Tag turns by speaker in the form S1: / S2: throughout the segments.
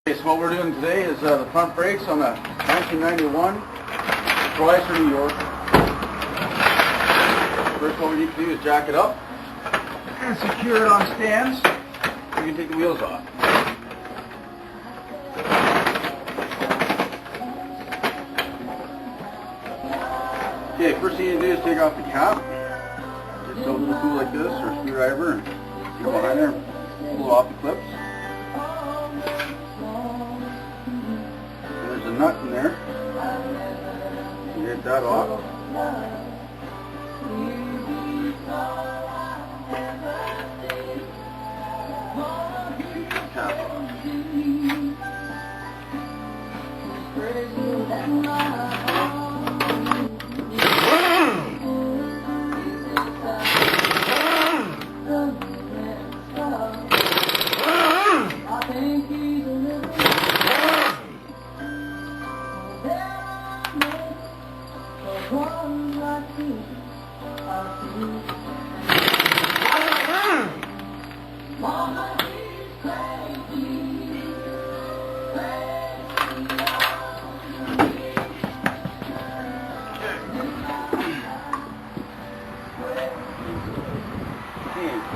S1: Okay, so what we're doing today is the front brakes on a 1991 Chrysler, New York. First, what we need to do is jack it up and secure it on stands. You can take the wheels off. Okay, first thing you do is take off the cap. Just open the tool like this, or a screwdriver, and go behind there, pull off the clips. There's a nut in there. You get that off. Cap off.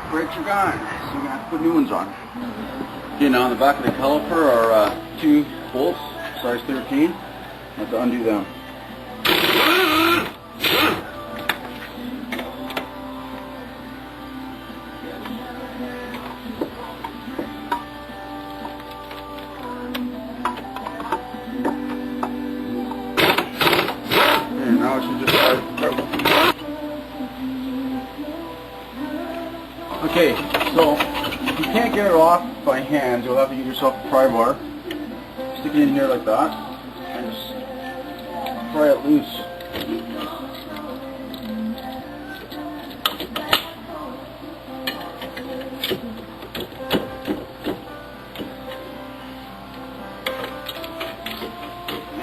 S1: Brakes are gone, so you're going to have to put new ones on. Okay, now on the back of the caliper are two bolts, size 13. You have to undo them. And now it should just start. Okay, so if you can't get it off by hand, you'll have to get yourself a pry bar. Stick it in here like that, and just pry it loose.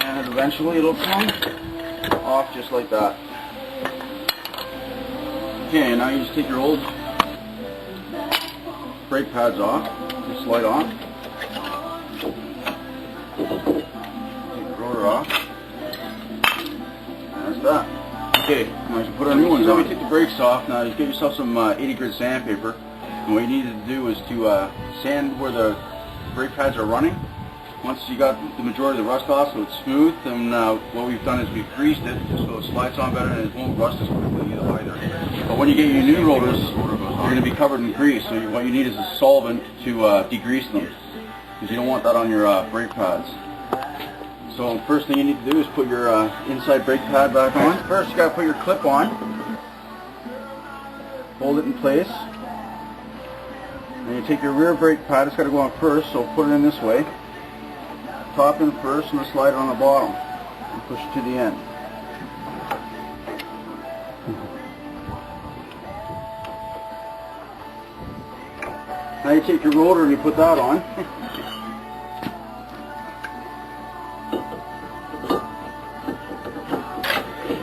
S1: And eventually it'll come off just like that. Okay, now you just take your old brake pads off, just slide on. Take the rotor off. That's that. Okay, now you put our new ones on. We take the brakes off. Now just get yourself some 80 grit sandpaper. And what you need to do is to sand where the brake pads are running. Once you got the majority of the rust off so it's smooth, then what we've done is we've greased it so it slides on better and it won't rust as quickly either. But when you get your new rotors, you're going to be covered in grease, so what you need is a solvent to degrease them, because you don't want that on your brake pads. So the first thing you need to do is put your inside brake pad back on. First you got to put your clip on, hold it in place, and you take your rear brake pad, it's got to go on first, so put it in this way. Top in first and slide it on the bottom and push it to the end. Now you take your rotor and you put that on.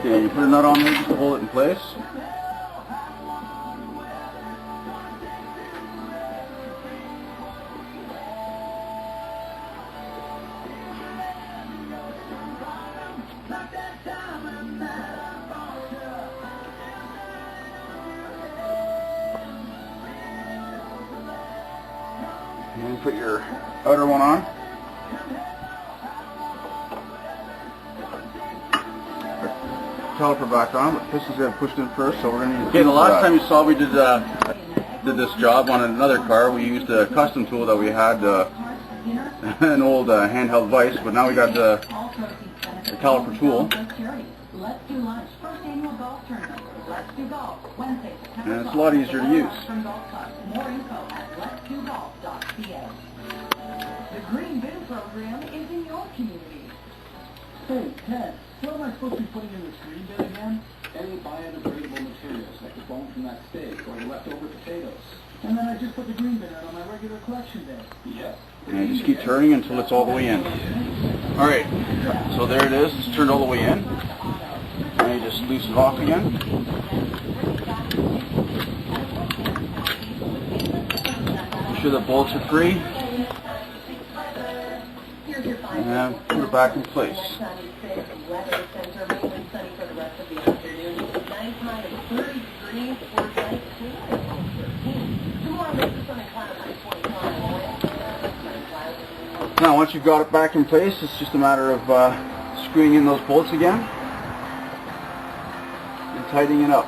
S1: Okay, you put a nut on there just to hold it in place. And then put your outer one on. Caliper back on, but piston's got pushed in first, so we're going to use. Okay, the last time you saw we did this job on another car, we used a custom tool that we had, an old handheld vise, but now we got the caliper tool. And it's a lot easier to use.
S2: The Green Bin program is in your community. Hey, Ted, what am I supposed to be putting in this green bin again? Any biodegradable materials, like the bone from that steak or the leftover potatoes. And then I just put the green bin out on my regular collection day. Yes.
S1: And just keep turning until it's all the way in. Alright, so there it is, it's turned all the way in. Now you just loosen it off again. Make sure the bolts are free. And put it back in place. Now once you've got it back in place, it's just a matter of screwing in those bolts again and tightening it up.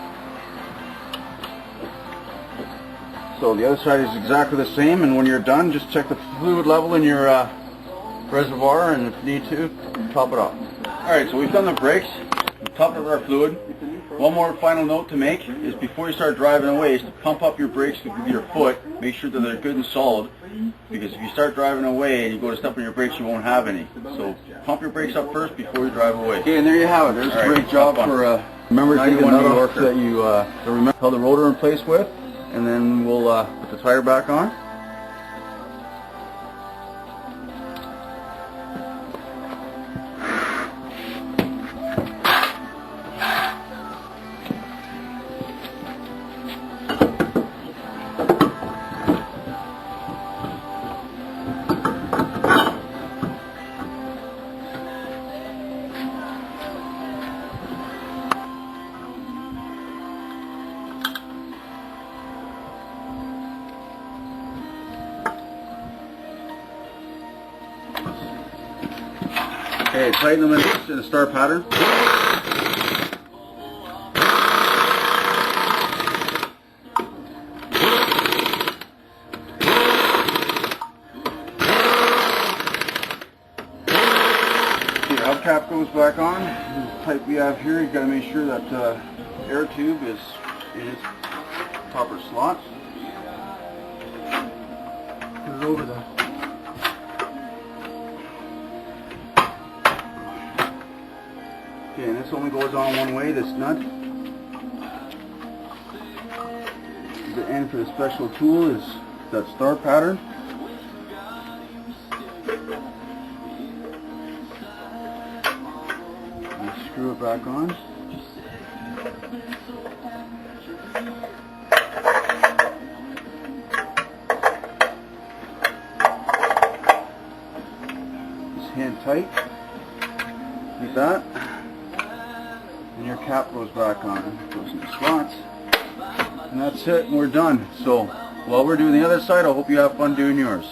S1: So the other side is exactly the same, and when you're done, just check the fluid level in your reservoir, and if you need to, top it off. Alright, so we've done the brakes, we topped up our fluid. One more final note to make is before you start driving away is to pump up your brakes with your foot. Make sure that they're good and solid, because if you start driving away and you go to step on your brakes, you won't have any. So pump your brakes up first before you drive away. Okay, and there you have it. There's a great job for remember to take the nut off that you held the rotor in place with, and then we'll put the tire back on. Okay, tighten them in a star pattern. Your hubcap goes back on. The type we have here, you've got to make sure that air tube is in its proper slot. Put it over the Okay, and this only goes on one way, this nut. The end for the special tool is that star pattern. And screw it back on. Just hand tight, like that. And your cap goes back on, goes in the slots, and that's it, and we're done. So while we're doing the other side, I hope you have fun doing yours.